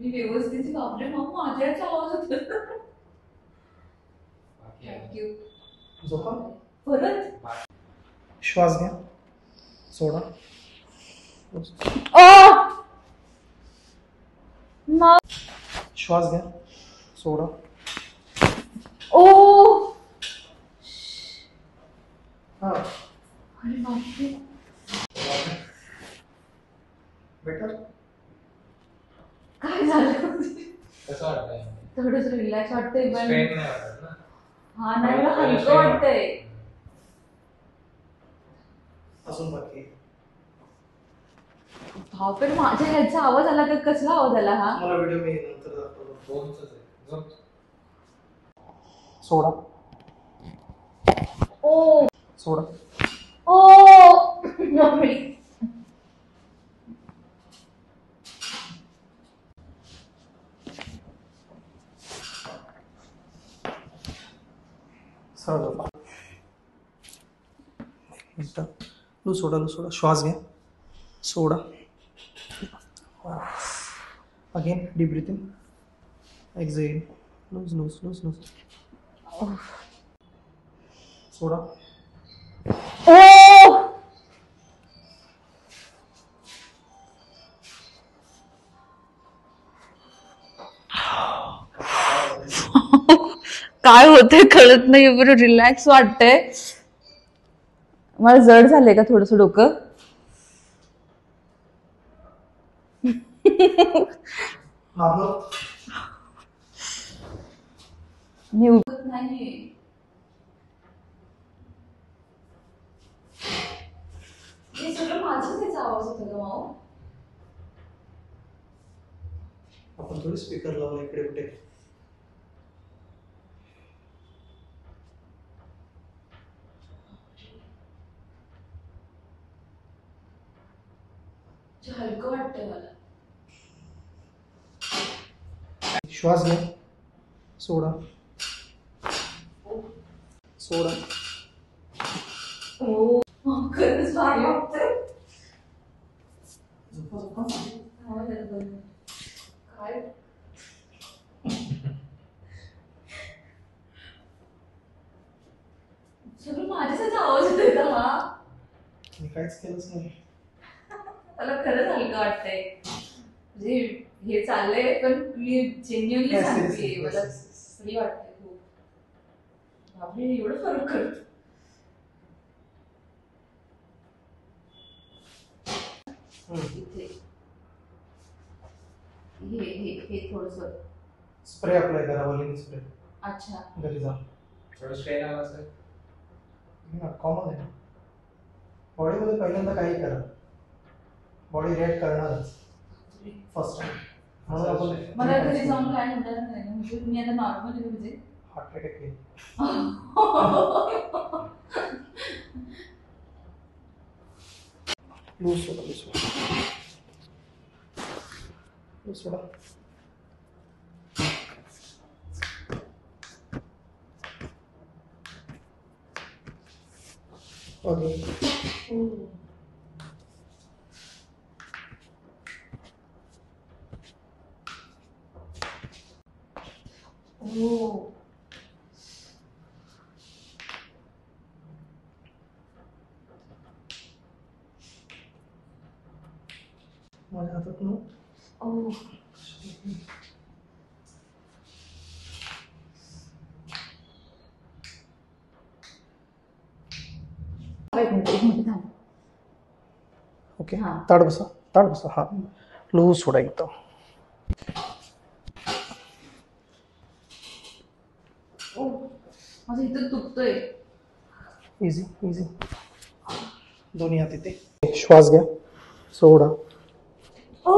मी व्यवस्थित बापरे मग माझ्याच आवाज होता. थँक्यू. झोपा. परत श्वास घ्या, सोडा. श्वास घ्या, सोडा. ओ हा अरे बापरे. बेटर. काय झालं? कसं वाटतंय? थोडंच रिलॅक्स वाटतंय पण स्ट्रेन नाही वाटत ना? हा नाही मला हलकं वाटतंय. अजून बाकी. बापरे माझ्या ह्याचा आवाज आला का? कसला आवाज आला हा? मला व्हिडिओ मी नंतर दाखवतो. दोनच आहे. झोप. सोडा. ओ सोडा. ओ बापरे. सरळ झोपा. एकदा लूज सोडा, लूज सोडा. श्वास घ्या, सोडा. Again deep breathing. Exhale. Loose loose loose loose. सोडा. ओ काय होतंय कळत नाही, बरं रिलॅक्स वाटतंय. मला जड झालंय का थोडंसं डोकं? नॉर्मल. मी उठत नाही. हे सगळं माझंच त्याचा आवाज होता का माऊ? आपण थोडी स्पीकर लावला इकडे कुठे. हलकं वाटतंय मला. श्वास घ्या, सोडा. सोडा. ओ खरंच भारी वाटतंय. झोपा झोपा. काय सगळं माझ्याच आवाज येतोय का हा? मी काहीच केलंच नाही. मला खरंच हलकं वाटतंय. म्हणजे हे चाललंय पण मी जेन्युअनली सांगते मला फ्री वाटतंय खूप. बापरे एवढं फरक करत. इथे हे थोडस स्प्रे अप्लाय करा, वॉलिंग स्प्रे. अच्छा घरी जा. थोडं स्ट्रेन आलं असेल. कॉमन आहे. बॉडीमध्ये पहिल्यांदा काही करा, बॉडी रिॲक्ट करणारच फर्स्ट टाइम. म्हणून आपण मला घरी जाऊन काय होणार नाही म्हणजे मी आता नॉर्मल आहे म्हणजे हार्ट अटॅक येईल. लूज सोडा, लूज सोडा. लूज सोडा. ओके. ओ माझ्या हातात ना. ओ एक मिनिट थांब. ओके. हां. ताड बसा, ताड बसा. हा लूज सोडा एकदम. ओ माझं इथं दुखतोय. Easy easy. दोन्ही हात इथे. श्वास घ्या, सोडा. ओ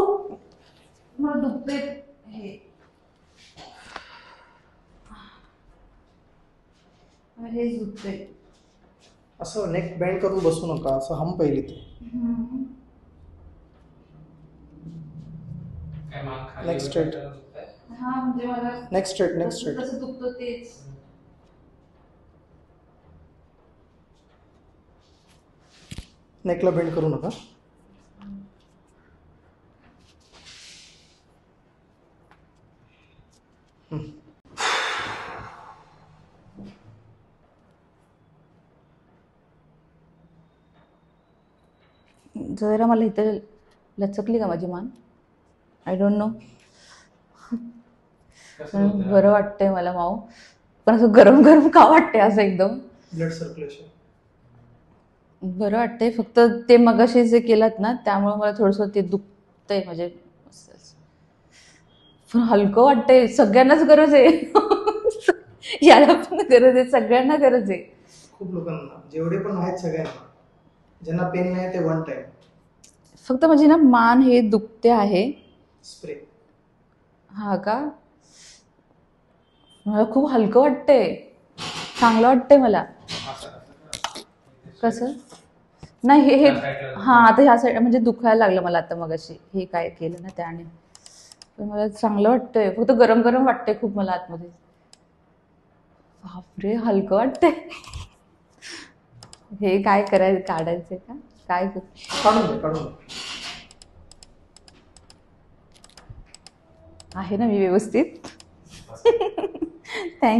मला दुखतंय हे. हेच दुखतंय. असं नेक बेंड करून बसू नका, असं हम पहिली ते. काय मान खाली नेक्स्ट स्ट्रेट. हा म्हणजे मला नेक्स्ट स्ट्रेट, नेक्स्ट स्ट्रेट. कसं दुखतं तेच. नेकला बेंड करू नका. जरा मला इथं लचकली का माझी मान? I don't know. कसं होतं? बरं वाटतंय मला माऊ, पण असं गरम गरम का वाटतंय असं एकदम? Blood circulation. बरं वाटतंय, फक्त ते मगाशी जे केलं ना त्यामुळे मला थोडंसं ते दुखतंय म्हणजे असं. पण हलकं वाटतंय. सगळ्यांनाच गरज आहे. याला पण गरज आहे, सगळ्यांना गरज आहे. खूप लोकांना, जेवढे पण आहेत सगळ्यांना, ज्यांना पेन नाही ते वन टाइम फक्त माझी ना मान हे दुखते आहे. स्प्रे. हा का? मला खूप हलकं वाटतंय, चांगलं वाटतंय मला. असं ना. कसं? नाही हे त्या side ला हां, आता ह्या साईड म्हणजे दुखायला लागलं मला आता मगाशी हे काय केलं ना त्याने. पण मला चांगलं वाटतंय, फक्त गरम गरम वाटतंय खूप मला आतमध्ये. बापरे, हलकं वाटतंय. हे काय काढायचंय का काय? काढून दे, काढून दे. आहे ना मी व्यवस्थित? असं. थँक